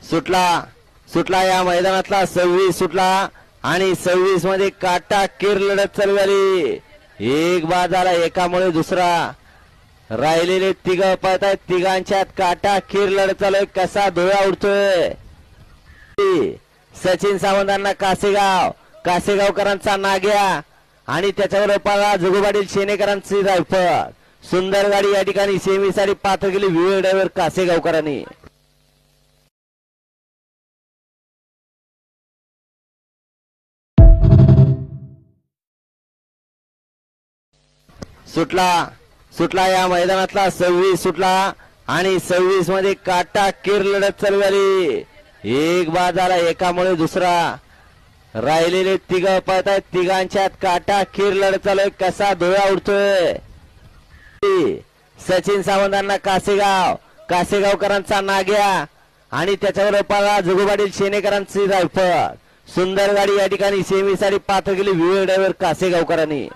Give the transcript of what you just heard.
सुटला सुटला या मैदानातला 26 सुटला आणि 26 मध्ये काटा किर लढत चालू झाली। एक बाद झाला, एकामुळे दुसरा, राहिलेले तिघ पळत आहेत, तिघांच्यात काटा किर लढत चालू आहे। कसा धुळा उडतोय, सचिन सावंतांना कासेगावकरांचा नाग्या आणि त्याच्यावर पाळा जुगुपाटील शेनेकरांची रायफल। सुंदर गाडी या ठिकाणी सेमीसाठी पात्र केली विवेक ड्रायव्हर कासेगावकरांनी। सुटला सुटला या मैदानातला 26 सुटला आणि 26 मध्ये काटा किर लढत चालू झाली। एक बाद झाला, एकामुळे दुसरा, राहिलेले तिघ पळत आहेत, तिघांच्यात काटा किर लढत चालू आहे। कसा धुळा उडतोय, सचिन सावंतांना कासेगावकरांचा नाग्या आणि त्याच्यावर पाळा जुगुपाटील शेनेकरांची रायफल। सुंदर गाडी या ठिकाणी सेमीसाठी पात्र केली विवेक ड्रायव्हर कासेगावकरांनी।